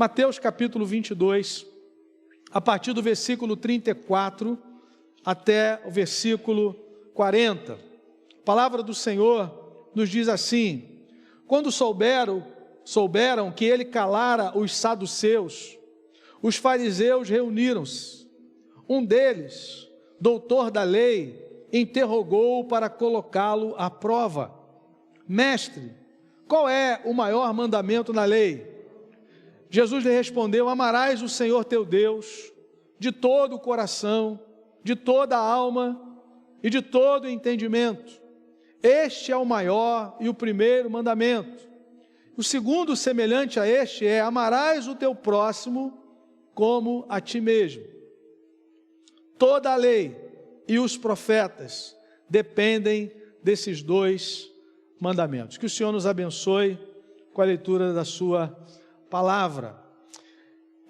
Mateus capítulo 22, a partir do versículo 34 até o versículo 40. A palavra do Senhor nos diz assim: quando souberam que ele calara os saduceus, os fariseus reuniram-se. Um deles, doutor da lei, interrogou-o para colocá-lo à prova: Mestre, qual é o maior mandamento na lei? Jesus lhe respondeu: amarás o Senhor teu Deus de todo o coração, de toda a alma e de todo o entendimento. Este é o maior e o primeiro mandamento. O segundo, semelhante a este, é: amarás o teu próximo como a ti mesmo. Toda a lei e os profetas dependem desses dois mandamentos. Que o Senhor nos abençoe com a leitura da sua palavra.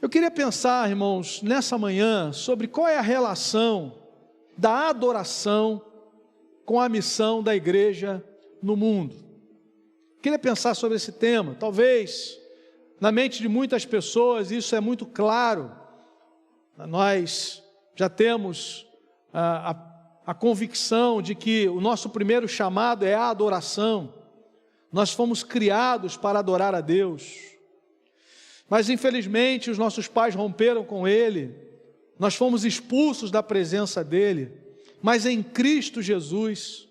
Eu queria pensar, irmãos, nessa manhã, sobre qual é a relação da adoração com a missão da igreja no mundo. Queria pensar sobre esse tema. Talvez, na mente de muitas pessoas, isso é muito claro. Nós já temos a convicção de que o nosso primeiro chamado é a adoração. Nós fomos criados para adorar a Deus. Mas infelizmente os nossos pais romperam com Ele, nós fomos expulsos da presença dEle, mas em Cristo Jesus,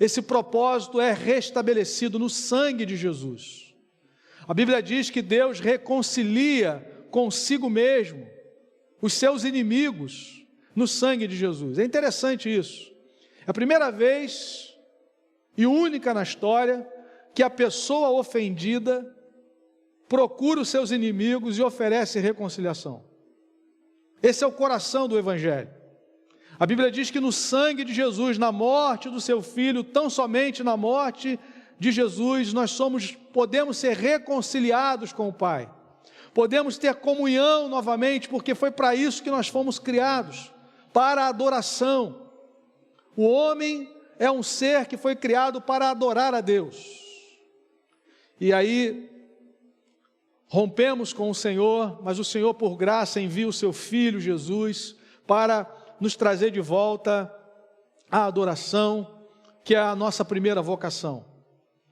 esse propósito é restabelecido no sangue de Jesus. A Bíblia diz que Deus reconcilia consigo mesmo os seus inimigos no sangue de Jesus. É interessante isso. É a primeira vez e única na história que a pessoa ofendida procura os seus inimigos e oferece reconciliação. Esse é o coração do Evangelho. A Bíblia diz que no sangue de Jesus, na morte do seu Filho, tão somente na morte de Jesus, nós podemos ser reconciliados com o Pai. Podemos ter comunhão novamente, porque foi para isso que nós fomos criados, para a adoração. O homem é um ser que foi criado para adorar a Deus. E aí rompemos com o Senhor, mas o Senhor, por graça, envia o seu Filho Jesus para nos trazer de volta à adoração, que é a nossa primeira vocação.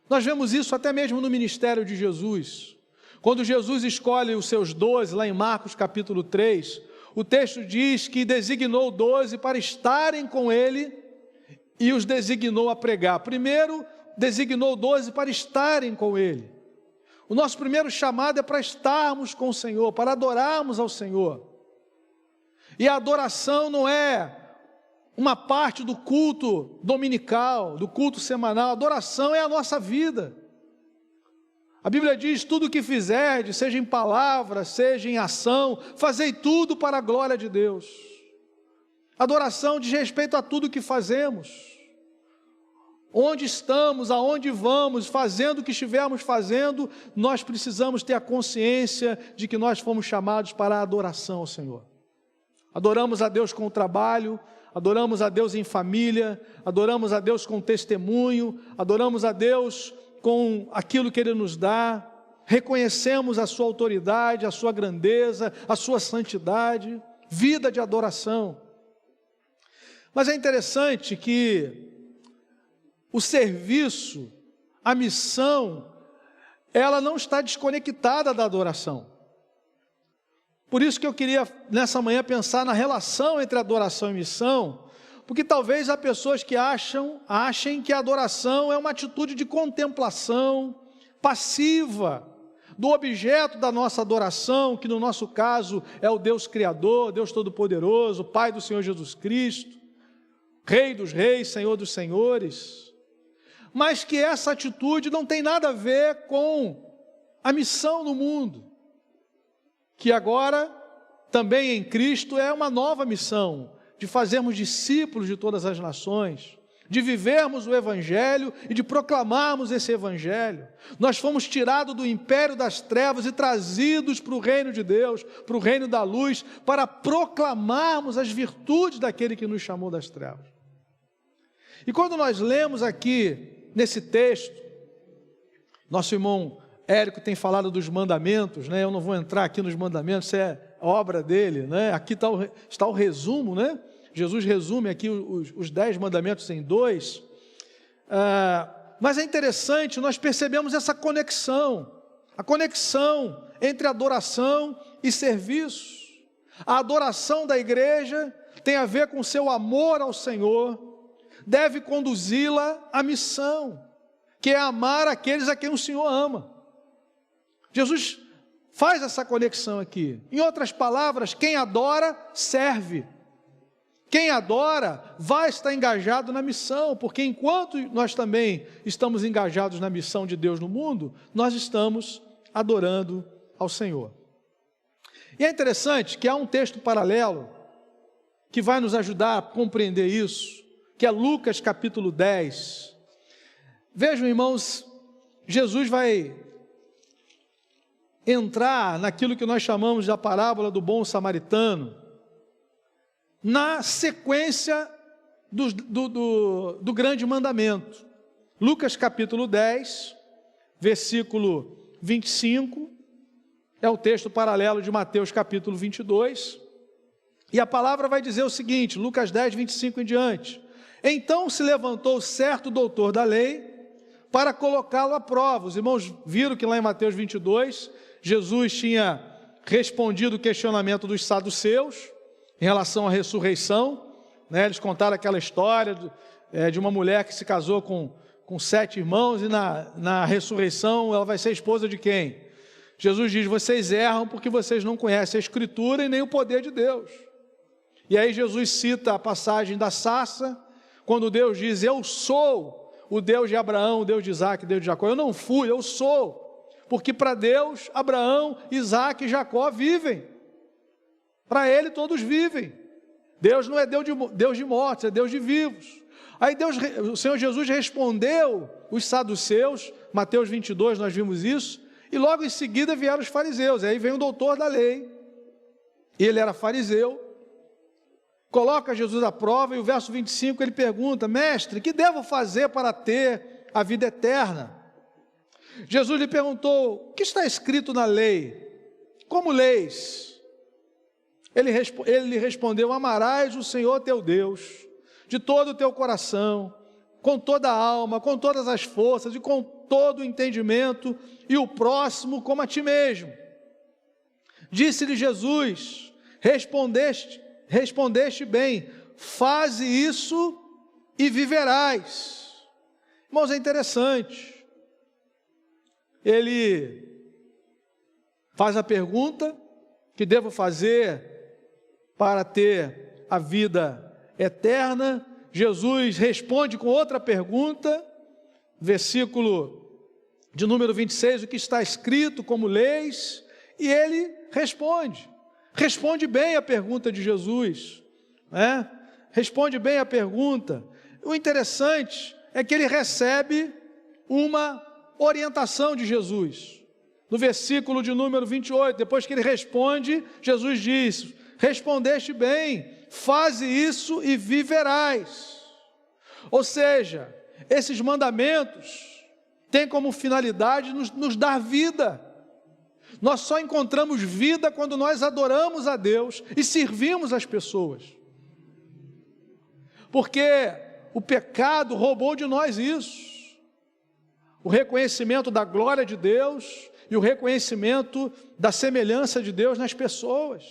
Nós vemos isso até mesmo no ministério de Jesus. Quando Jesus escolhe os seus 12, lá em Marcos capítulo 3, o texto diz que designou 12 para estarem com ele e os designou a pregar. Primeiro, designou 12 para estarem com ele. O nosso primeiro chamado é para estarmos com o Senhor, para adorarmos ao Senhor. E a adoração não é uma parte do culto dominical, do culto semanal. A adoração é a nossa vida. A Bíblia diz: tudo o que fizerdes, seja em palavra, seja em ação, fazei tudo para a glória de Deus. Adoração diz respeito a tudo o que fazemos. Onde estamos, aonde vamos, fazendo o que estivermos fazendo, nós precisamos ter a consciência de que nós fomos chamados para a adoração ao Senhor. Adoramos a Deus com o trabalho, adoramos a Deus em família, adoramos a Deus com testemunho, adoramos a Deus com aquilo que Ele nos dá, reconhecemos a sua autoridade, a sua grandeza, a sua santidade, vida de adoração. Mas é interessante que o serviço, a missão, ela não está desconectada da adoração. Por isso que eu queria, nessa manhã, pensar na relação entre adoração e missão, porque talvez há pessoas que achem que a adoração é uma atitude de contemplação passiva do objeto da nossa adoração, que no nosso caso é o Deus Criador, Deus Todo-Poderoso, Pai do Senhor Jesus Cristo, Rei dos Reis, Senhor dos Senhores. Mas que essa atitude não tem nada a ver com a missão no mundo, que agora, também em Cristo, é uma nova missão, de fazermos discípulos de todas as nações, de vivermos o Evangelho e de proclamarmos esse Evangelho. Nós fomos tirados do império das trevas e trazidos para o reino de Deus, para o reino da luz, para proclamarmos as virtudes daquele que nos chamou das trevas. E quando nós lemos aqui, nesse texto, nosso irmão Érico tem falado dos mandamentos, né? Eu não vou entrar aqui nos mandamentos, isso é obra dele, né? Aqui está o resumo, né? Jesus resume aqui os 10 mandamentos em 2. Mas é interessante, nós percebemos essa conexão, a conexão entre adoração e serviço. A adoração da igreja tem a ver com seu amor ao Senhor, deve conduzi-la à missão, que é amar aqueles a quem o Senhor ama. Jesus faz essa conexão aqui. Em outras palavras, quem adora, serve. Quem adora vai estar engajado na missão, porque enquanto nós também estamos engajados na missão de Deus no mundo, nós estamos adorando ao Senhor. E é interessante que há um texto paralelo que vai nos ajudar a compreender isso, que é Lucas capítulo 10. Vejam, irmãos, Jesus vai entrar naquilo que nós chamamos da parábola do bom samaritano, na sequência do grande mandamento. Lucas capítulo 10, versículo 25, é o texto paralelo de Mateus capítulo 22, e a palavra vai dizer o seguinte, Lucas 10, 25 em diante: então se levantou certo doutor da lei para colocá-lo à prova. Os irmãos viram que lá em Mateus 22, Jesus tinha respondido o questionamento dos saduceus em relação à ressurreição, né? Eles contaram aquela história de uma mulher que se casou com 7 irmãos e na ressurreição ela vai ser esposa de quem? Jesus diz, vocês erram porque vocês não conhecem a Escritura e nem o poder de Deus. E aí Jesus cita a passagem da sarça, quando Deus diz, eu sou o Deus de Abraão, o Deus de Isaac, o Deus de Jacó. Eu não fui, eu sou. Porque para Deus, Abraão, Isaac e Jacó vivem. Para Ele todos vivem. Deus não é Deus de mortos, é Deus de vivos. Aí o Senhor Jesus respondeu os saduceus, Mateus 22 nós vimos isso, e logo em seguida vieram os fariseus. Aí vem o doutor da lei, ele era fariseu, coloca Jesus à prova, e o verso 25 ele pergunta, mestre, que devo fazer para ter a vida eterna? Jesus lhe perguntou, o que está escrito na lei? Como leis? Ele lhe respondeu, amarás o Senhor teu Deus, de todo o teu coração, com toda a alma, com todas as forças e com todo o entendimento, e o próximo como a ti mesmo. Disse-lhe Jesus, respondeste bem, faze isso e viverás. Irmãos, é interessante. Ele faz a pergunta, que devo fazer para ter a vida eterna? Jesus responde com outra pergunta, versículo de número 26, o que está escrito como leis, e ele responde bem a pergunta de Jesus, né? Responde bem a pergunta. O interessante é que ele recebe uma orientação de Jesus. No versículo de número 28, depois que ele responde, Jesus diz, respondeste bem, faze isso e viverás. Ou seja, esses mandamentos têm como finalidade nos dar vida. Nós só encontramos vida quando nós adoramos a Deus e servimos as pessoas. Porque o pecado roubou de nós isso. O reconhecimento da glória de Deus e o reconhecimento da semelhança de Deus nas pessoas.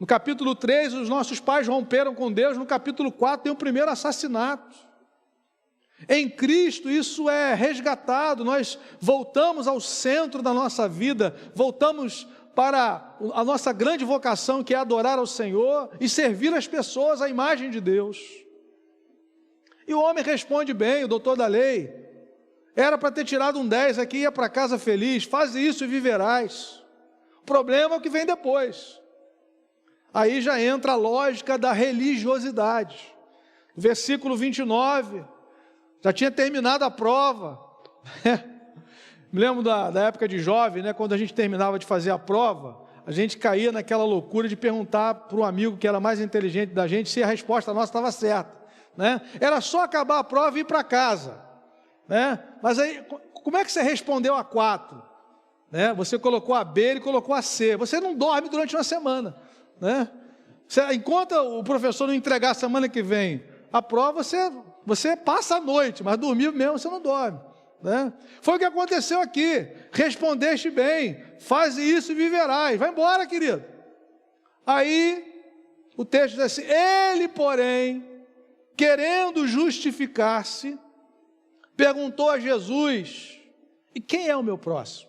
No capítulo 3, os nossos pais romperam com Deus. No capítulo 4 tem o primeiro assassinato. Em Cristo isso é resgatado, nós voltamos ao centro da nossa vida, voltamos para a nossa grande vocação, que é adorar ao Senhor e servir as pessoas à imagem de Deus. E o homem responde bem, o doutor da lei, era para ter tirado um 10 aqui, ia para casa feliz, faz isso e viverás. O problema é o que vem depois. Aí já entra a lógica da religiosidade. Versículo 29, já tinha terminado a prova. Me lembro da época de jovem, né, quando a gente terminava de fazer a prova, a gente caía naquela loucura de perguntar para o amigo que era mais inteligente da gente se a resposta nossa estava certa, né? Era só acabar a prova e ir para casa, né? Mas aí, como é que você respondeu a 4? Né? Você colocou a B, ele colocou a C. Você não dorme durante uma semana. Né? Enquanto o professor não entregar a semana que vem a prova, você passa a noite, mas dormir mesmo você não dorme. Né? Foi o que aconteceu aqui. Respondeste bem, faz isso e viverás. Vai embora, querido. Aí o texto diz assim: ele, porém, querendo justificar-se, perguntou a Jesus: e quem é o meu próximo?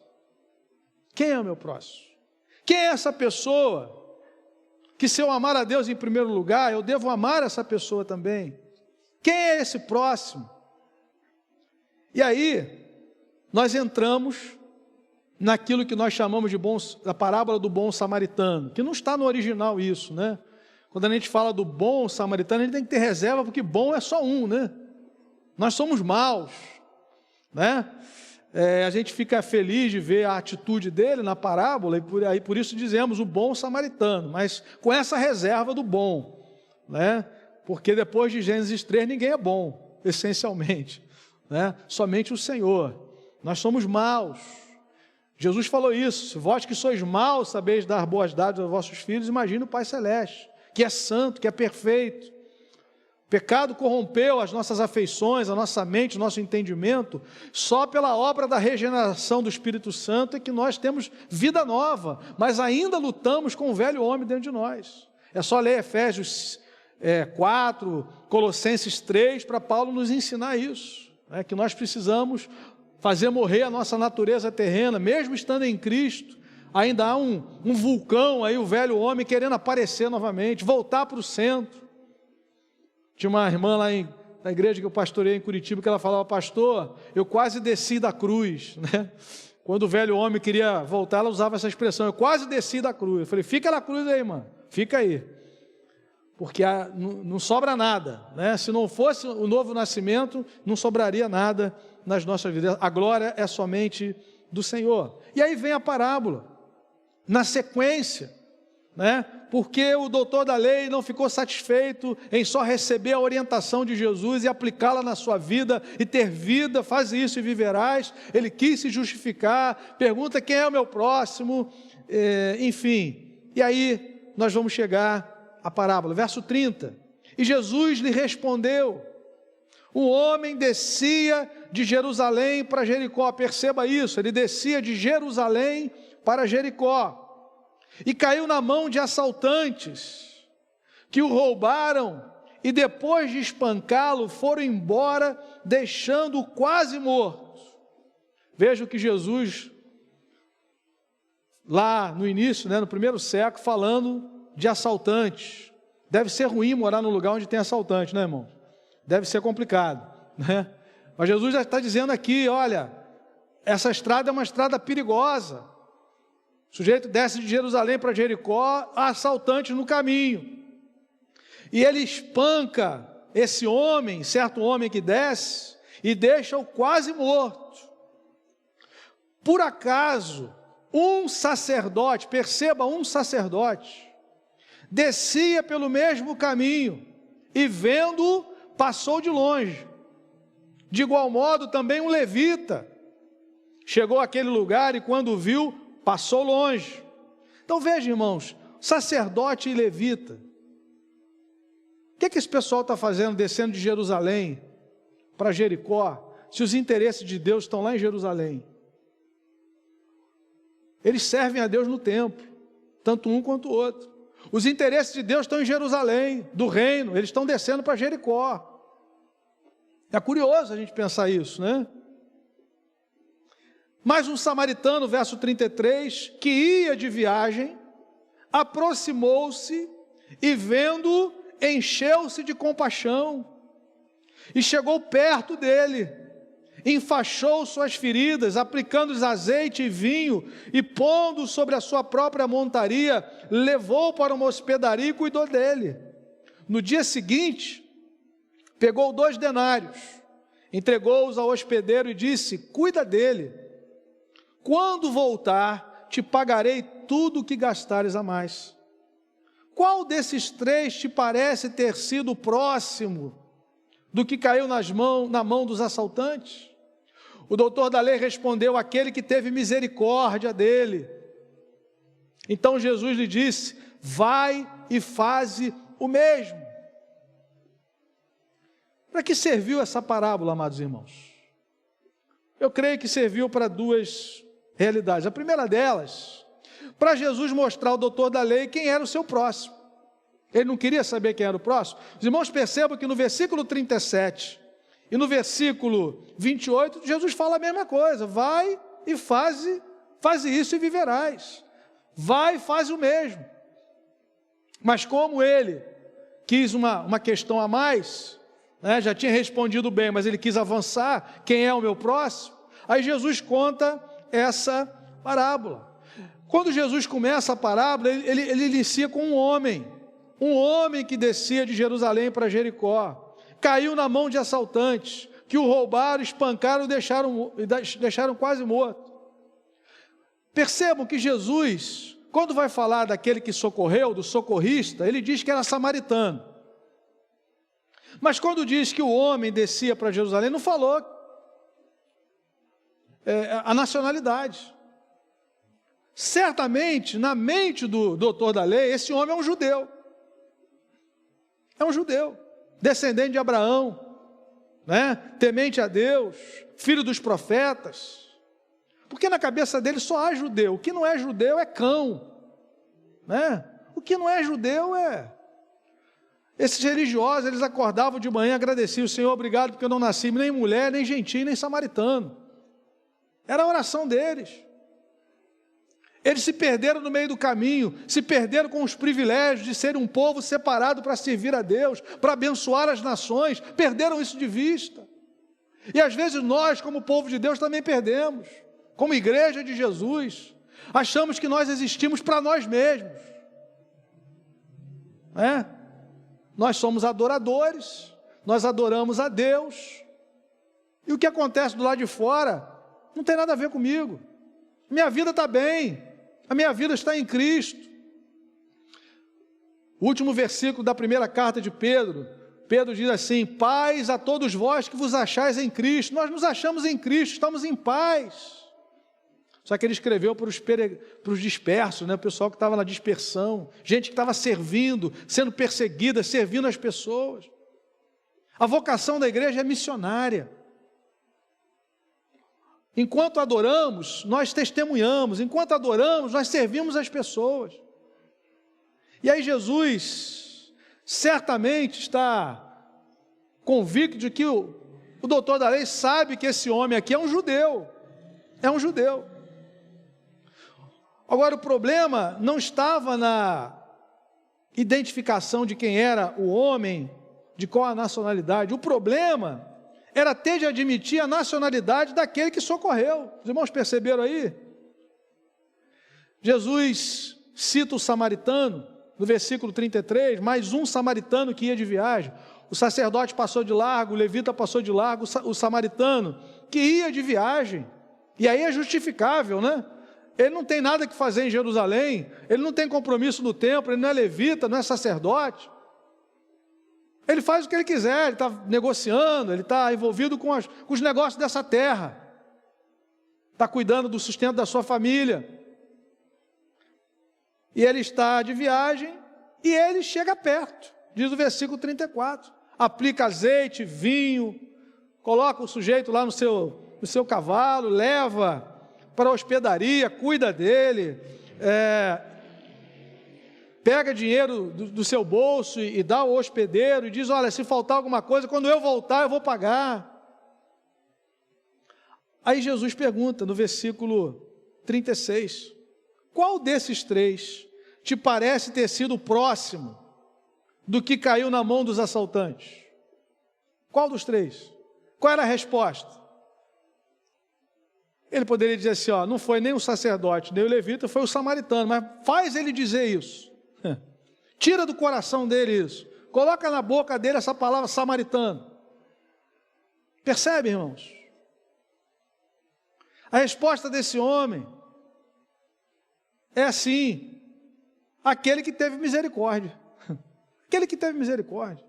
Quem é o meu próximo? Quem é essa pessoa que, se eu amar a Deus em primeiro lugar, eu devo amar essa pessoa também? Quem é esse próximo? E aí, nós entramos naquilo que nós chamamos de da parábola do bom samaritano, que não está no original isso, né? Quando a gente fala do bom samaritano, a gente tem que ter reserva, porque bom é só um, né? Nós somos maus, né? A gente fica feliz de ver a atitude dele na parábola, e por isso dizemos o bom samaritano, mas com essa reserva do bom, né? Porque depois de Gênesis 3, ninguém é bom, essencialmente, né? Somente o Senhor. Nós somos maus. Jesus falou isso: vós que sois maus, sabeis dar boas dádivas aos vossos filhos, imagine o Pai Celeste, que é santo, que é perfeito. O pecado corrompeu as nossas afeições, a nossa mente, o nosso entendimento. Só pela obra da regeneração do Espírito Santo é que nós temos vida nova, mas ainda lutamos com o velho homem dentro de nós. É só ler Efésios 4, Colossenses 3, para Paulo nos ensinar isso, né? Que nós precisamos fazer morrer a nossa natureza terrena, mesmo estando em Cristo. Ainda há um vulcão aí, o velho homem querendo aparecer novamente, voltar para o centro. Tinha uma irmã lá na igreja que eu pastoreei em Curitiba, que ela falava: pastor, eu quase desci da cruz, né? Quando o velho homem queria voltar, ela usava essa expressão: eu quase desci da cruz. Eu falei: fica na cruz aí, irmã, fica aí, porque não sobra nada, né? Se não fosse o novo nascimento, não sobraria nada nas nossas vidas. A glória é somente do Senhor. E aí vem a parábola, na sequência, né? Porque o doutor da lei não ficou satisfeito em só receber a orientação de Jesus e aplicá-la na sua vida e ter vida, faz isso e viverás. Ele quis se justificar, pergunta: quem é o meu próximo? Enfim, e aí nós vamos chegar à parábola, verso 30. E Jesus lhe respondeu: um homem descia de Jerusalém para Jericó. Perceba isso, ele descia de Jerusalém para Jericó e caiu na mão de assaltantes, que o roubaram e depois de espancá-lo foram embora, deixando-o quase morto. Veja o que Jesus, lá no início, né, no primeiro século, falando de assaltantes. Deve ser ruim morar num lugar onde tem assaltante, né, irmão? Deve ser complicado, né? Mas Jesus já está dizendo aqui: olha, essa estrada é uma estrada perigosa. O sujeito desce de Jerusalém para Jericó, há assaltantes no caminho. E ele espanca esse homem, certo homem que desce, e deixa-o quase morto. Por acaso, um sacerdote, perceba, um sacerdote, descia pelo mesmo caminho, e vendo-o, passou de longe. De igual modo, também um levita chegou àquele lugar e quando o viu, passou longe. Então veja, irmãos, sacerdote e levita, o que esse pessoal está fazendo descendo de Jerusalém para Jericó, se os interesses de Deus estão lá em Jerusalém? Eles servem a Deus no templo, tanto um quanto o outro. Os interesses de Deus estão em Jerusalém, do reino, eles estão descendo para Jericó. É curioso a gente pensar isso, né? Mas um samaritano, verso 33, que ia de viagem, aproximou-se e vendo-o, encheu-se de compaixão e chegou perto dele, enfaixou suas feridas, aplicando-lhes azeite e vinho e pondo sobre a sua própria montaria, levou para uma hospedaria e cuidou dele. No dia seguinte, pegou 2 denários, entregou-os ao hospedeiro e disse: cuida dele. Quando voltar, te pagarei tudo o que gastares a mais. Qual desses 3 te parece ter sido próximo do que caiu na mão dos assaltantes? O doutor da lei respondeu: aquele que teve misericórdia dele. Então Jesus lhe disse: vai e faze o mesmo. Para que serviu essa parábola, amados irmãos? Eu creio que serviu para duas realidades. A primeira delas, para Jesus mostrar ao doutor da lei quem era o seu próximo. Ele não queria saber quem era o próximo. Os irmãos percebam que no versículo 37 e no versículo 28, Jesus fala a mesma coisa: vai e faze isso e viverás. Vai e faz o mesmo. Mas como ele quis uma questão a mais, né, já tinha respondido bem, mas ele quis avançar: quem é o meu próximo? Aí Jesus conta essa parábola. Quando Jesus começa a parábola, ele inicia com um homem que descia de Jerusalém para Jericó. Caiu na mão de assaltantes, que o roubaram, espancaram e deixaram quase morto. Percebam que Jesus, quando vai falar daquele que socorreu, do socorrista, ele diz que era samaritano. Mas quando diz que o homem descia para Jerusalém, não falou a nacionalidade. Certamente, na mente do doutor da lei, esse homem é um judeu. É um judeu, descendente de Abraão, né? Temente a Deus, filho dos profetas. Porque na cabeça dele só há judeu. O que não é judeu é cão, né? O que não é judeu é... Esses religiosos, eles acordavam de manhã, agradeciam o Senhor: obrigado porque eu não nasci nem mulher, nem gentio, nem samaritano. Era a oração deles. Eles se perderam no meio do caminho, se perderam com os privilégios de ser um povo separado para servir a Deus, para abençoar as nações, perderam isso de vista. E às vezes nós, como povo de Deus, também perdemos, como igreja de Jesus, achamos que nós existimos para nós mesmos, né? Nós somos adoradores, nós adoramos a Deus, e o que acontece do lado de fora não tem nada a ver comigo. Minha vida está bem, a minha vida está em Cristo. O último versículo da primeira carta de Pedro, Pedro diz assim: paz a todos vós que vos achais em Cristo. Nós nos achamos em Cristo, estamos em paz. Só que ele escreveu para os dispersos, né? O pessoal que estava na dispersão, gente que estava servindo, sendo perseguida, servindo as pessoas. A vocação da igreja é missionária. Enquanto adoramos, nós testemunhamos. Enquanto adoramos, nós servimos as pessoas. E aí Jesus certamente está convicto de que o doutor da lei sabe que esse homem aqui é um judeu. É um judeu. Agora, o problema não estava na identificação de quem era o homem, de qual a nacionalidade. O problema era ter de admitir a nacionalidade daquele que socorreu. Os irmãos perceberam aí? Jesus cita o samaritano, no versículo 33, mais um samaritano que ia de viagem. O sacerdote passou de largo, o levita passou de largo, o samaritano que ia de viagem. E aí é justificável, né? Ele não tem nada que fazer em Jerusalém, ele não tem compromisso no templo, ele não é levita, não é sacerdote. Ele faz o que ele quiser, ele está negociando, ele está envolvido com os negócios dessa terra, está cuidando do sustento da sua família. E ele está de viagem e ele chega perto, diz o versículo 34. Aplica azeite, vinho, coloca o sujeito lá no seu cavalo, leva para a hospedaria, cuida dele, pega dinheiro do seu bolso e dá ao hospedeiro e diz: olha, se faltar alguma coisa, quando eu voltar eu vou pagar. Aí Jesus pergunta no versículo 36, qual desses três te parece ter sido próximo do que caiu na mão dos assaltantes? Qual dos três? Qual era a resposta? Ele poderia dizer assim: ó, não foi nem o sacerdote, nem o levita, foi o samaritano. Mas faz ele dizer isso. Tira do coração dele isso. Coloca na boca dele essa palavra samaritano. Percebe, irmãos? A resposta desse homem é assim: aquele que teve misericórdia. Aquele que teve misericórdia.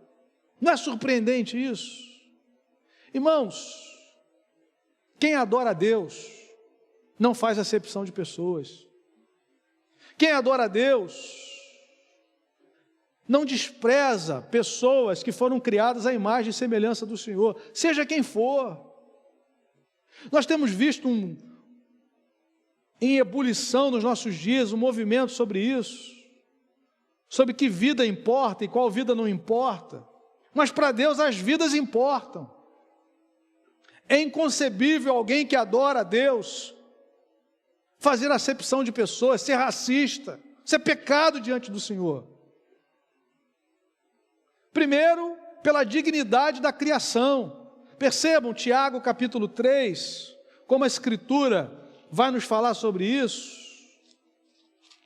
Não é surpreendente isso? Irmãos, Quem adora a Deus não faz acepção de pessoas. Quem adora a Deus não despreza pessoas que foram criadas à imagem e semelhança do Senhor, seja quem for. Nós temos visto em ebulição nos nossos dias um movimento sobre isso, sobre que vida importa e qual vida não importa, mas para Deus as vidas importam. É inconcebível alguém que adora a Deus fazer acepção de pessoas, ser racista, ser pecado diante do Senhor. Primeiro, pela dignidade da criação. Percebam, Tiago capítulo 3, como a Escritura vai nos falar sobre isso.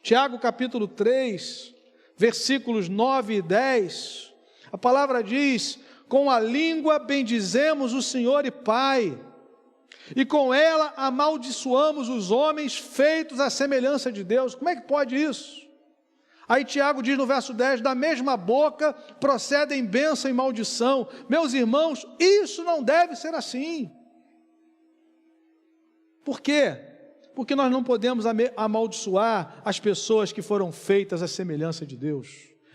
Tiago capítulo 3, versículos 9 e 10, a palavra diz: com a língua bendizemos o Senhor e Pai, e com ela amaldiçoamos os homens feitos à semelhança de Deus. Como é que pode isso? Aí Tiago diz no verso 10, da mesma boca procedem bênção e maldição. Meus irmãos, isso não deve ser assim. Por quê? Porque nós não podemos amaldiçoar as pessoas que foram feitas à semelhança de Deus.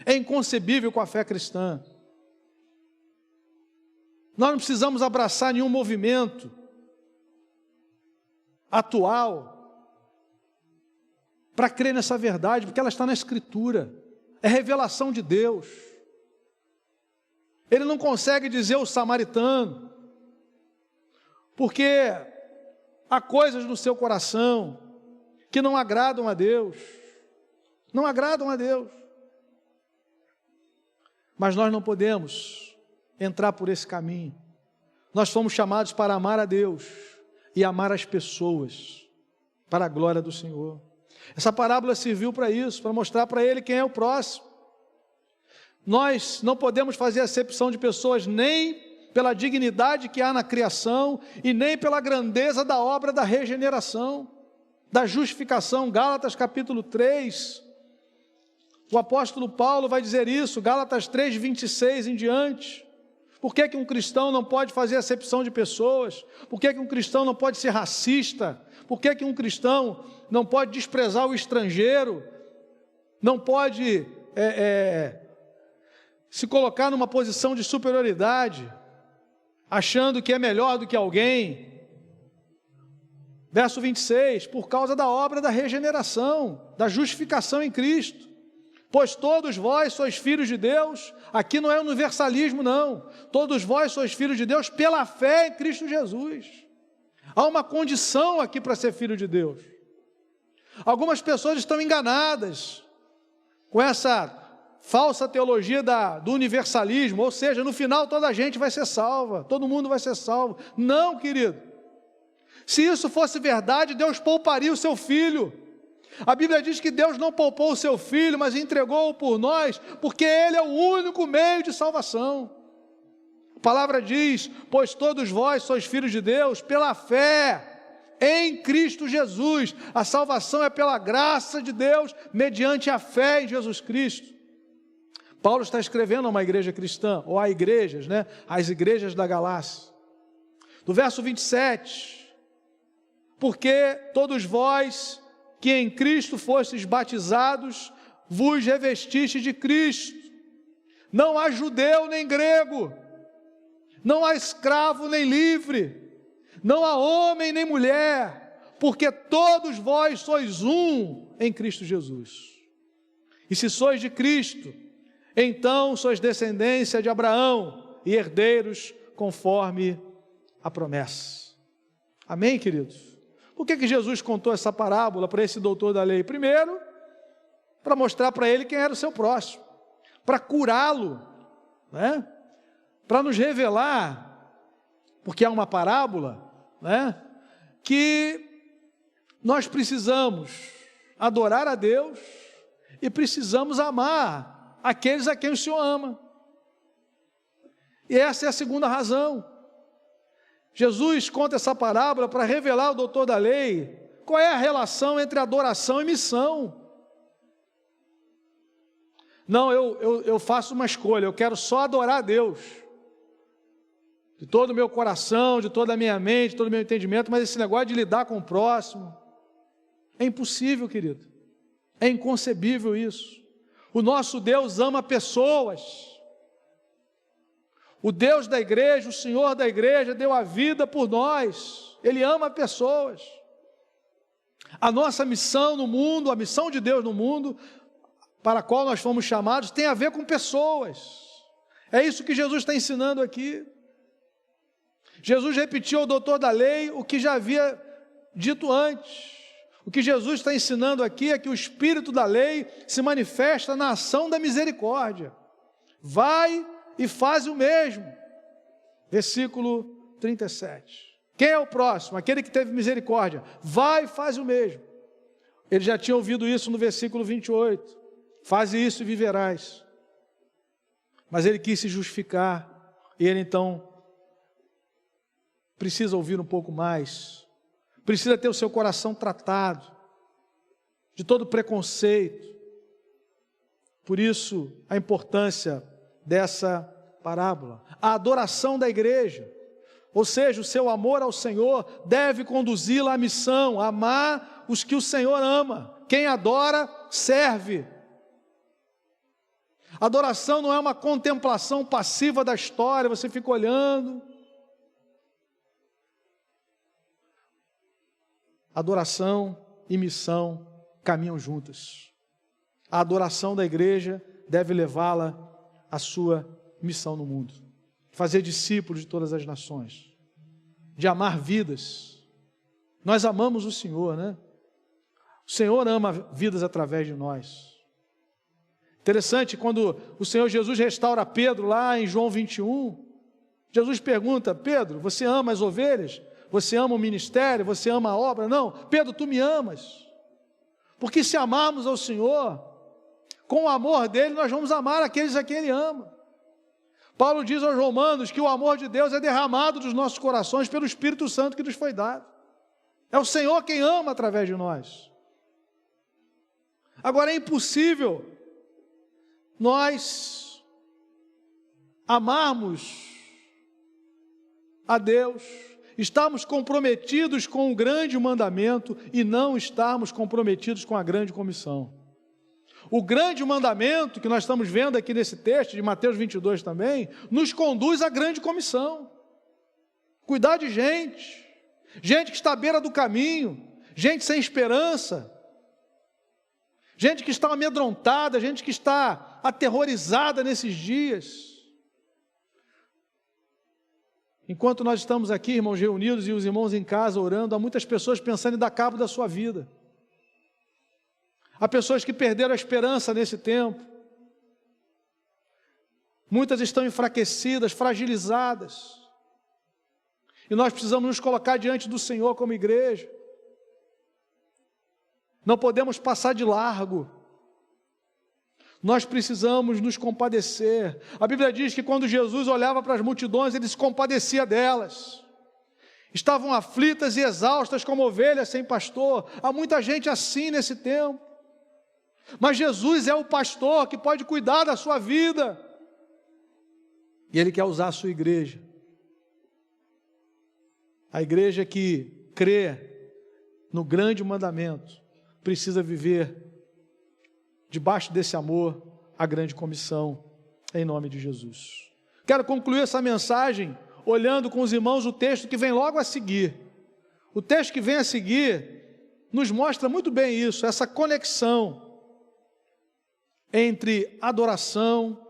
É inconcebível com a fé cristã. Nós não precisamos abraçar nenhum movimento atual para crer nessa verdade, porque ela está na Escritura, é revelação de Deus. Ele não consegue dizer o samaritano, porque há coisas no seu coração que não agradam a Deus, não agradam a Deus. Mas nós não podemos entrar por esse caminho. Nós fomos chamados para amar a Deus e amar as pessoas, para a glória do Senhor. Essa parábola serviu para isso, para mostrar para ele quem é o próximo. Nós não podemos fazer acepção de pessoas nem pela dignidade que há na criação e nem pela grandeza da obra da regeneração, da justificação. Gálatas capítulo 3, o apóstolo Paulo vai dizer isso, Gálatas 3, 26 em diante. Por que um cristão não pode fazer acepção de pessoas? Por que um cristão não pode ser racista? Por que um cristão não pode desprezar o estrangeiro? Não pode se colocar numa posição de superioridade, achando que é melhor do que alguém? Verso 26, por causa da obra da regeneração, da justificação em Cristo. Pois todos vós sois filhos de Deus, aqui não é universalismo não, todos vós sois filhos de Deus pela fé em Cristo Jesus. Há uma condição aqui para ser filho de Deus. Algumas pessoas estão enganadas com essa falsa teologia do universalismo, ou seja, no final toda a gente vai ser salva, todo mundo vai ser salvo. Não, querido, se isso fosse verdade, Deus pouparia o seu filho. A Bíblia diz que Deus não poupou o seu filho, mas entregou-o por nós, porque ele é o único meio de salvação. A palavra diz, pois todos vós sois filhos de Deus pela fé em Cristo Jesus. A salvação é pela graça de Deus, mediante a fé em Jesus Cristo. Paulo está escrevendo a uma igreja cristã, ou a igrejas, as igrejas da Galácia. Do verso 27, porque todos vós que em Cristo fostes batizados, vos revestiste de Cristo. Não há judeu nem grego, não há escravo nem livre, não há homem nem mulher, porque todos vós sois um em Cristo Jesus. E se sois de Cristo, então sois descendência de Abraão e herdeiros conforme a promessa. Amém, queridos? Por que Jesus contou essa parábola para esse doutor da lei? Primeiro, para mostrar para ele quem era o seu próximo, para curá-lo, para nos revelar, porque há uma parábola, que nós precisamos adorar a Deus e precisamos amar aqueles a quem o Senhor ama. E essa é a segunda razão. Jesus conta essa parábola para revelar ao doutor da lei qual é a relação entre adoração e missão. Não, eu faço uma escolha, eu quero só adorar a Deus. de todo o meu coração, de toda a minha mente, de todo o meu entendimento, mas esse negócio de lidar com o próximo, é impossível, querido. É inconcebível isso. O nosso Deus ama pessoas. O Deus da igreja, o Senhor da igreja, deu a vida por nós. Ele ama pessoas. A nossa missão no mundo, a missão de Deus no mundo, para a qual nós fomos chamados, tem a ver com pessoas. É isso que Jesus está ensinando aqui. Jesus repetiu ao doutor da lei o que já havia dito antes. O que Jesus está ensinando aqui é que o espírito da lei se manifesta na ação da misericórdia. Vai e faz o mesmo. Versículo 37. Quem é o próximo? Aquele que teve misericórdia. Vai e faz o mesmo. Ele já tinha ouvido isso no versículo 28. Faze isso e viverás. Mas ele quis se justificar. E ele então precisa ouvir um pouco mais. Precisa ter o seu coração tratado de todo preconceito. Por isso, a importância dessa parábola. A adoração da igreja, ou seja, o seu amor ao Senhor, deve conduzi-la à missão, a amar os que o Senhor ama. Quem adora, serve. Adoração não é uma contemplação passiva da história, você fica olhando. Adoração e missão caminham juntas. A adoração da igreja deve levá-la à sua missão no mundo. Fazer discípulos de todas as nações. De amar vidas. Nós amamos o Senhor, né? O Senhor ama vidas através de nós. Interessante, quando o Senhor Jesus restaura Pedro lá em João 21, Jesus pergunta: Pedro, você ama as ovelhas? Você ama o ministério? Você ama a obra? Não, Pedro, tu me amas. Porque se amarmos ao Senhor, com o amor dele, nós vamos amar aqueles a quem ele ama. Paulo diz aos Romanos que o amor de Deus é derramado dos nossos corações pelo Espírito Santo que nos foi dado. É o Senhor quem ama através de nós. Agora é impossível nós amarmos a Deus, estarmos comprometidos com o grande mandamento e não estarmos comprometidos com a grande comissão. O grande mandamento que nós estamos vendo aqui nesse texto, de Mateus 22 também, nos conduz à grande comissão. Cuidar de gente, gente que está à beira do caminho, gente sem esperança, gente que está amedrontada, gente que está aterrorizada nesses dias. Enquanto nós estamos aqui, irmãos reunidos e os irmãos em casa orando, há muitas pessoas pensando em dar cabo da sua vida. Há pessoas que perderam a esperança nesse tempo. Muitas estão enfraquecidas, fragilizadas. E nós precisamos nos colocar diante do Senhor como igreja. Não podemos passar de largo. Nós precisamos nos compadecer. A Bíblia diz que quando Jesus olhava para as multidões, ele se compadecia delas. Estavam aflitas e exaustas como ovelhas sem pastor. Há muita gente assim nesse tempo. Mas Jesus é o pastor que pode cuidar da sua vida. E Ele quer usar a sua igreja. A igreja que crê no grande mandamento precisa viver debaixo desse amor a grande comissão, em nome de Jesus. Quero concluir essa mensagem olhando com os irmãos o texto que vem logo a seguir. O texto que vem a seguir nos mostra muito bem isso, essa conexão entre adoração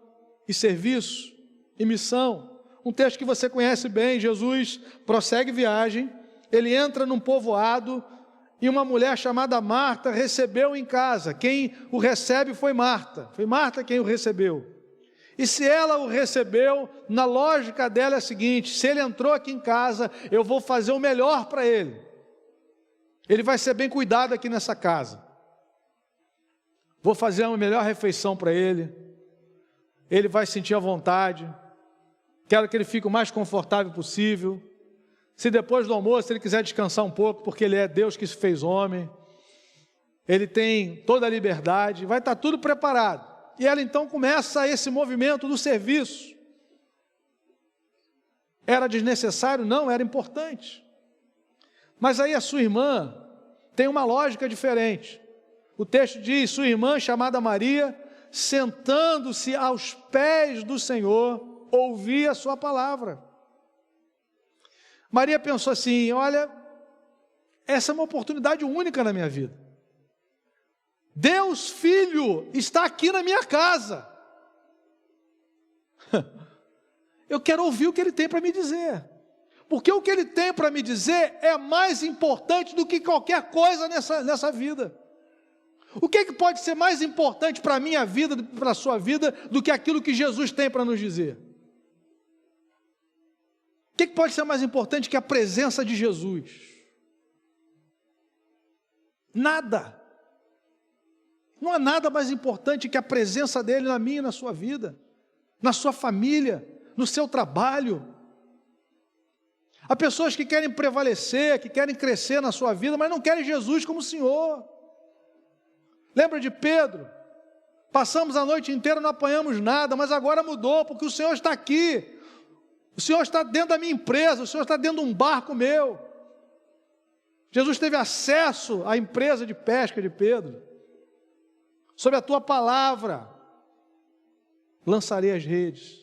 e serviço e missão. Um texto que você conhece bem. Jesus prossegue viagem, ele entra num povoado e uma mulher chamada Marta recebeu em casa. Quem o recebe foi Marta quem o recebeu. E se ela o recebeu, na lógica dela é a seguinte: se ele entrou aqui em casa, eu vou fazer o melhor para ele. Ele vai ser bem cuidado aqui nessa casa. Vou fazer uma melhor refeição para ele. Ele vai sentir à vontade. Quero que ele fique o mais confortável possível. Se depois do almoço ele quiser descansar um pouco, porque ele é Deus que se fez homem, ele tem toda a liberdade, vai estar tudo preparado. E ela então começa esse movimento do serviço. Era desnecessário? Não, era importante. Mas aí a sua irmã tem uma lógica diferente. O texto diz, sua irmã, chamada Maria, sentando-se aos pés do Senhor, ouvia a sua palavra. Maria pensou assim, olha, essa é uma oportunidade única na minha vida. Deus Filho está aqui na minha casa. Eu quero ouvir o que Ele tem para me dizer. Porque o que Ele tem para me dizer é mais importante do que qualquer coisa nessa vida. O que pode ser mais importante para a minha vida, para a sua vida, do que aquilo que Jesus tem para nos dizer? O que pode ser mais importante que a presença de Jesus? Nada. Não há nada mais importante que a presença dEle na minha e na sua vida, na sua família, no seu trabalho. Há pessoas que querem prevalecer, que querem crescer na sua vida, mas não querem Jesus como Senhor. Lembra de Pedro? Passamos a noite inteira, não apanhamos nada, mas agora mudou, porque o Senhor está aqui. O Senhor está dentro da minha empresa, o Senhor está dentro de um barco meu. Jesus teve acesso à empresa de pesca de Pedro. Sob a tua palavra, lançarei as redes.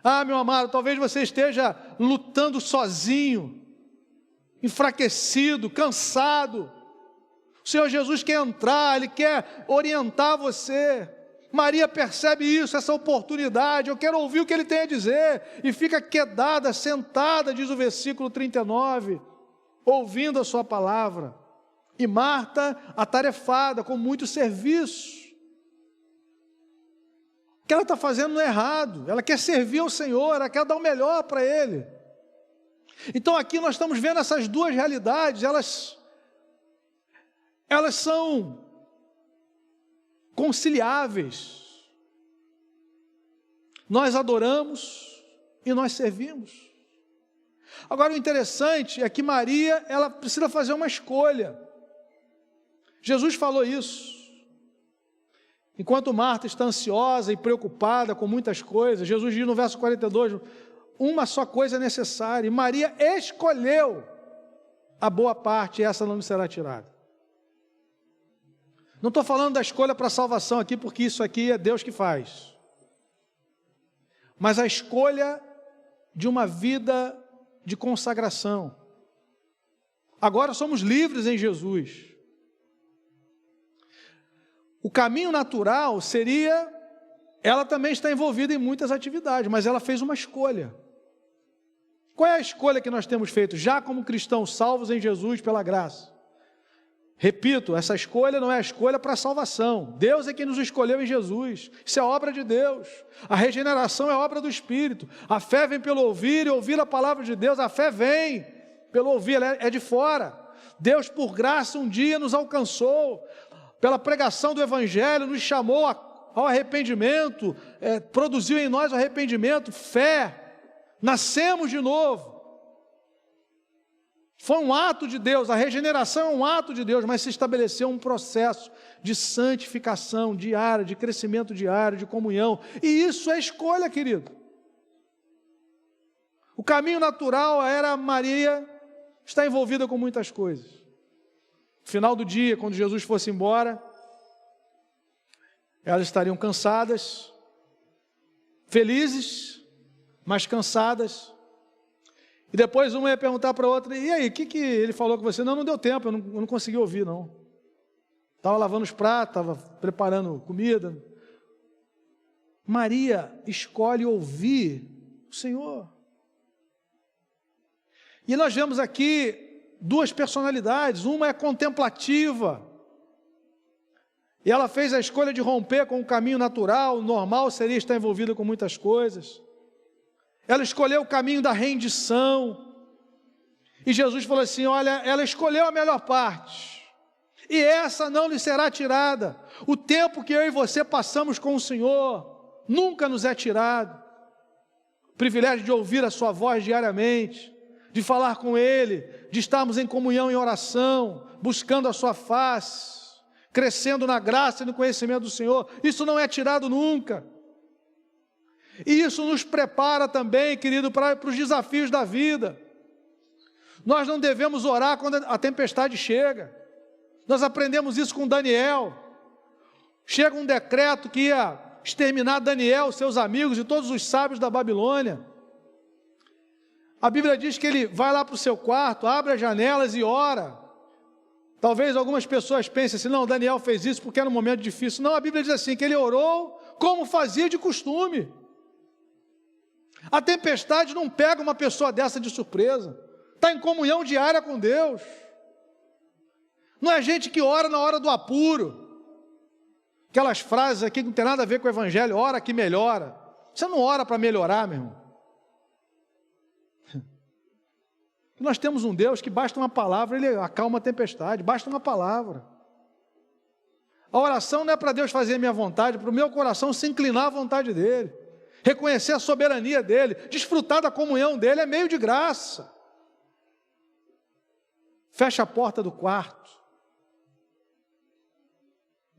Ah, meu amado, talvez você esteja lutando sozinho, enfraquecido, cansado. O Senhor Jesus quer entrar, Ele quer orientar você. Maria percebe isso, essa oportunidade. Eu quero ouvir o que Ele tem a dizer. E fica quedada, sentada, diz o versículo 39, ouvindo a sua palavra. E Marta, atarefada, com muito serviço. O que ela está fazendo não é errado. Ela quer servir ao Senhor, ela quer dar o melhor para Ele. Então aqui nós estamos vendo essas duas realidades, elas são conciliáveis. Nós adoramos e nós servimos. Agora o interessante é que Maria, ela precisa fazer uma escolha. Jesus falou isso. Enquanto Marta está ansiosa e preocupada com muitas coisas, Jesus diz no verso 42, uma só coisa é necessária, e Maria escolheu a boa parte, e essa não lhe será tirada. Não estou falando da escolha para a salvação aqui, porque isso aqui é Deus que faz. Mas a escolha de uma vida de consagração. Agora somos livres em Jesus. O caminho natural seria, ela também está envolvida em muitas atividades, mas ela fez uma escolha. Qual é a escolha que nós temos feito, já como cristãos salvos em Jesus pela graça? Repito, essa escolha não é a escolha para a salvação. Deus é quem nos escolheu em Jesus. Isso é obra de Deus. A regeneração é obra do Espírito. A fé vem pelo ouvir e ouvir a palavra de Deus. A fé vem pelo ouvir, ela é de fora. Deus, por graça, um dia nos alcançou. Pela pregação do Evangelho, nos chamou ao arrependimento, produziu em nós o arrependimento, fé. Nascemos de novo. Foi um ato de Deus, a regeneração é um ato de Deus, mas se estabeleceu um processo de santificação diária, de crescimento diário, de comunhão, e isso é escolha, querido. O caminho natural era Maria estar envolvida com muitas coisas. No final do dia, quando Jesus fosse embora, elas estariam cansadas, felizes, mas cansadas. E depois uma ia perguntar para a outra, e aí, o que ele falou com você? Não deu tempo, eu não consegui ouvir, não. Estava lavando os pratos, estava preparando comida. Maria escolhe ouvir o Senhor. E nós vemos aqui duas personalidades, uma é contemplativa, e ela fez a escolha de romper com o caminho natural, o normal seria estar envolvida com muitas coisas. Ela escolheu o caminho da rendição. E Jesus falou assim, olha, ela escolheu a melhor parte. E essa não lhe será tirada. O tempo que eu e você passamos com o Senhor nunca nos é tirado. O privilégio de ouvir a sua voz diariamente, de falar com Ele, de estarmos em comunhão e oração, buscando a sua face, crescendo na graça e no conhecimento do Senhor. Isso não é tirado nunca. E isso nos prepara também, querido, para os desafios da vida. Nós não devemos orar quando a tempestade chega. Nós aprendemos isso com Daniel. Chega um decreto que ia exterminar Daniel, seus amigos e todos os sábios da Babilônia. A Bíblia diz que ele vai lá para o seu quarto, abre as janelas e ora. Talvez algumas pessoas pensem assim, não, Daniel fez isso porque era um momento difícil. Não, a Bíblia diz assim, que ele orou como fazia de costume. A tempestade não pega uma pessoa dessa de surpresa. Está em comunhão diária com Deus. Não é gente que ora na hora do apuro. Aquelas frases aqui que não tem nada a ver com o Evangelho, ora que melhora. Você não ora para melhorar, meu irmão. Nós temos um Deus que basta uma palavra, Ele acalma a tempestade, basta uma palavra. A oração não é para Deus fazer a minha vontade, para o meu coração se inclinar à vontade dEle, reconhecer a soberania dEle, desfrutar da comunhão dEle, é meio de graça. Fecha a porta do quarto.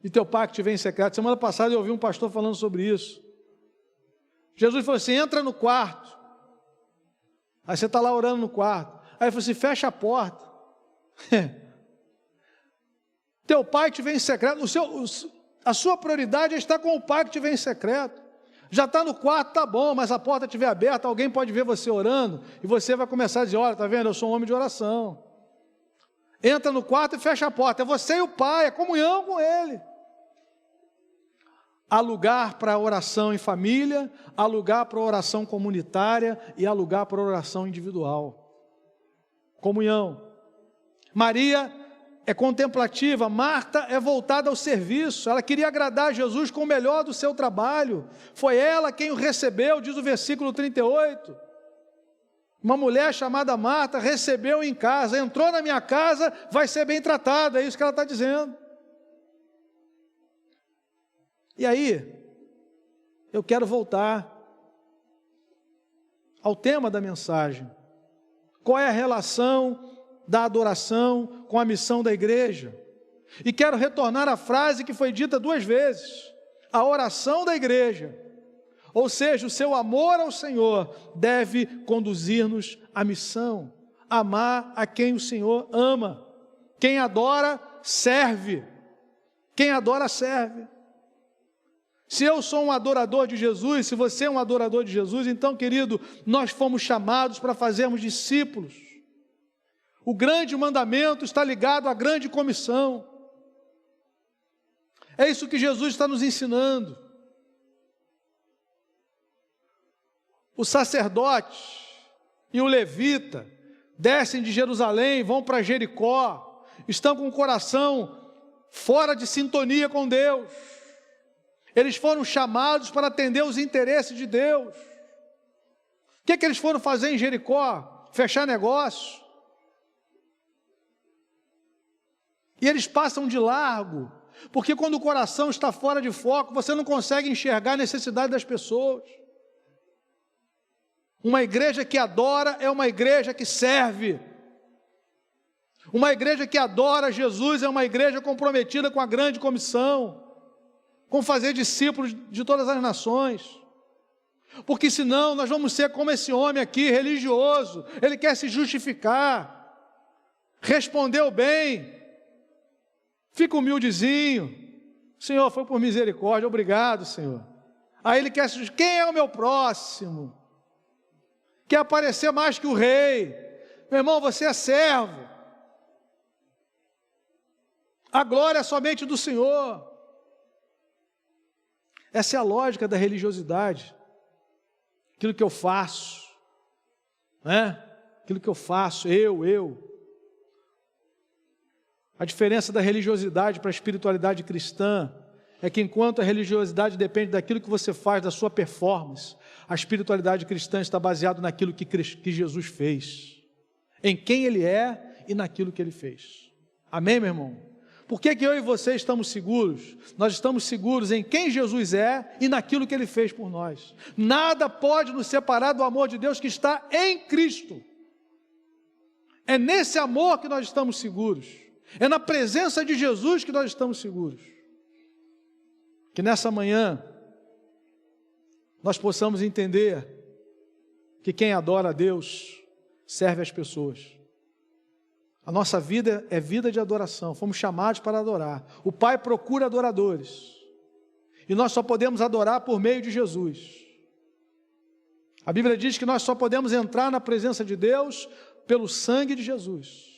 E teu pai que te vem em secreto. Semana passada eu ouvi um pastor falando sobre isso. Jesus falou assim, entra no quarto. Aí você está lá orando no quarto. Aí ele falou assim, fecha a porta. Teu pai te vem em secreto. A sua prioridade é estar com o pai que te vem em secreto. Já está no quarto, tá bom, mas a porta estiver aberta, alguém pode ver você orando, e você vai começar a dizer, olha, está vendo, eu sou um homem de oração. Entra no quarto e fecha a porta. É você e o pai, é comunhão com ele. Há lugar para oração em família, há lugar para oração comunitária e há lugar para oração individual. Comunhão. Maria é contemplativa, Marta é voltada ao serviço, ela queria agradar Jesus com o melhor do seu trabalho. Foi ela quem o recebeu, diz o versículo 38. Uma mulher chamada Marta recebeu em casa, entrou na minha casa, vai ser bem tratada, é isso que ela está dizendo. E aí, eu quero voltar ao tema da mensagem. Qual é a relação da adoração com a missão da igreja? E quero retornar à frase que foi dita 2 vezes. A oração da igreja, ou seja, o seu amor ao Senhor, deve conduzir-nos à missão. Amar a quem o Senhor ama. Quem adora, serve. Quem adora, serve. Se eu sou um adorador de Jesus, se você é um adorador de Jesus, então, querido, nós fomos chamados para fazermos discípulos. O grande mandamento está ligado à grande comissão. É isso que Jesus está nos ensinando. O sacerdote e o levita descem de Jerusalém, vão para Jericó, estão com o coração fora de sintonia com Deus. Eles foram chamados para atender os interesses de Deus. O que eles foram fazer em Jericó? Fechar negócio. E eles passam de largo, porque quando o coração está fora de foco, você não consegue enxergar a necessidade das pessoas. Uma igreja que adora é uma igreja que serve. Uma igreja que adora Jesus é uma igreja comprometida com a grande comissão, com fazer discípulos de todas as nações. Porque senão nós vamos ser como esse homem aqui, religioso. Ele quer se justificar, respondeu bem, fica humildezinho. Senhor, foi por misericórdia, obrigado, Senhor. Aí ele quer se justificar. Quem é o meu próximo? Quer aparecer mais que o rei. Meu irmão, você é servo. A glória é somente do Senhor. Essa é a lógica da religiosidade. Aquilo que eu faço, né? Aquilo que eu faço, eu. A diferença da religiosidade para a espiritualidade cristã é que enquanto a religiosidade depende daquilo que você faz, da sua performance, a espiritualidade cristã está baseada naquilo que Jesus fez, em quem Ele é e naquilo que Ele fez. Amém, meu irmão? Por que eu e você estamos seguros? Nós estamos seguros em quem Jesus é e naquilo que Ele fez por nós. Nada pode nos separar do amor de Deus que está em Cristo. É nesse amor que nós estamos seguros. É na presença de Jesus que nós estamos seguros. Que nessa manhã nós possamos entender que quem adora a Deus serve as pessoas. A nossa vida é vida de adoração, fomos chamados para adorar. O Pai procura adoradores, e nós só podemos adorar por meio de Jesus. A Bíblia diz que nós só podemos entrar na presença de Deus pelo sangue de Jesus.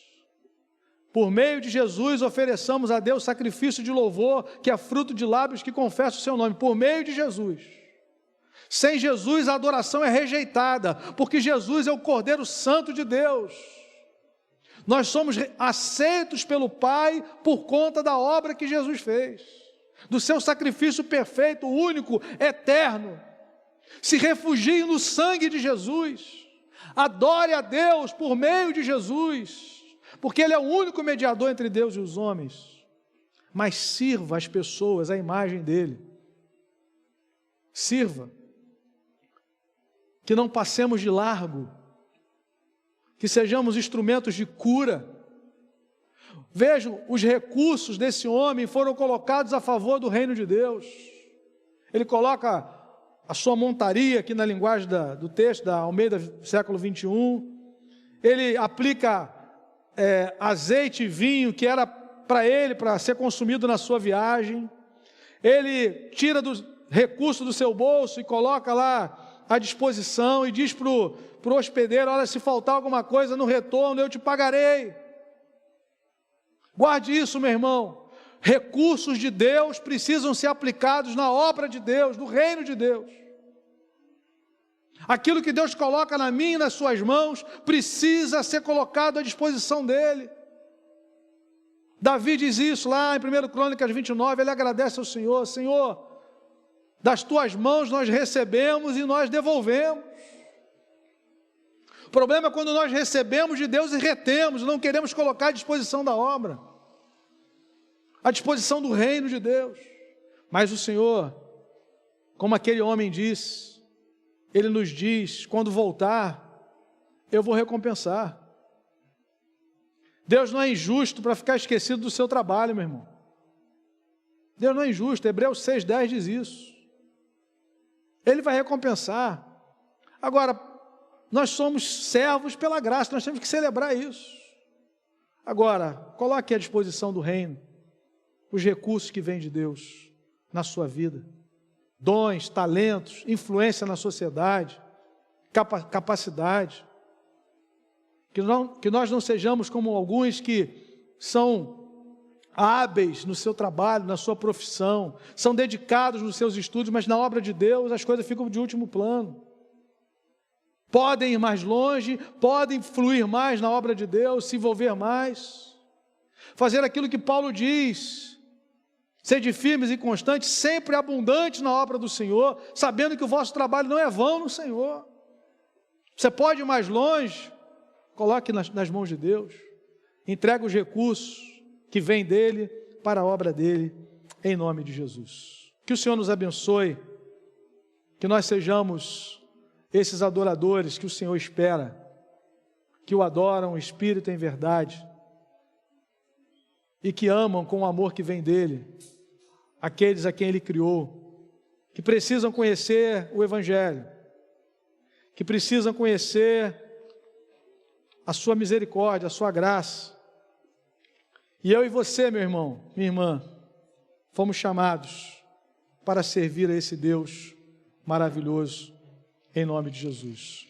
Por meio de Jesus ofereçamos a Deus sacrifício de louvor, que é fruto de lábios que confessam o seu nome, por meio de Jesus. Sem Jesus a adoração é rejeitada, porque Jesus é o Cordeiro Santo de Deus. Nós somos aceitos pelo Pai por conta da obra que Jesus fez, do seu sacrifício perfeito, único, eterno. Se refugie no sangue de Jesus, adore a Deus por meio de Jesus, porque Ele é o único mediador entre Deus e os homens, mas sirva as pessoas à imagem dEle, sirva, que não passemos de largo, que sejamos instrumentos de cura. Vejam, os recursos desse homem foram colocados a favor do reino de Deus. Ele coloca a sua montaria, aqui na linguagem do texto, da Almeida, século 21. Ele aplica azeite e vinho, que era para ele, para ser consumido na sua viagem. Ele tira do recurso do seu bolso e coloca lá à disposição e diz para o hospedeiro: olha, se faltar alguma coisa no retorno, eu te pagarei. Guarde isso, meu irmão. Recursos de Deus precisam ser aplicados na obra de Deus, no reino de Deus. Aquilo que Deus coloca na minha e nas suas mãos precisa ser colocado à disposição dEle. Davi diz isso lá em 1 Crônicas 29, ele agradece ao Senhor: Senhor, das tuas mãos nós recebemos e nós devolvemos. O problema é quando nós recebemos de Deus e retemos, não queremos colocar à disposição da obra, à disposição do reino de Deus. Mas o Senhor, como aquele homem disse, Ele nos diz: quando voltar, eu vou recompensar. Deus não é injusto para ficar esquecido do seu trabalho, meu irmão. Deus não é injusto, Hebreus 6,10 diz isso. Ele vai recompensar. Agora, nós somos servos pela graça, nós temos que celebrar isso. Agora, coloque à disposição do reino os recursos que vêm de Deus na sua vida. Dons, talentos, influência na sociedade, capacidade. Que nós não sejamos como alguns que são hábeis no seu trabalho, na sua profissão, são dedicados nos seus estudos, mas na obra de Deus as coisas ficam de último plano. Podem ir mais longe, podem fluir mais na obra de Deus, se envolver mais, fazer aquilo que Paulo diz: sede firmes e constantes, sempre abundantes na obra do Senhor, sabendo que o vosso trabalho não é vão no Senhor. Você pode ir mais longe, coloque nas mãos de Deus, entregue os recursos que vêm dEle para a obra dEle, em nome de Jesus. Que o Senhor nos abençoe, que nós sejamos esses adoradores que o Senhor espera, que o adoram em espírito e em verdade, e que amam com o amor que vem dEle, aqueles a quem Ele criou, que precisam conhecer o Evangelho, que precisam conhecer a sua misericórdia, a sua graça. E eu e você, meu irmão, minha irmã, fomos chamados para servir a esse Deus maravilhoso, em nome de Jesus.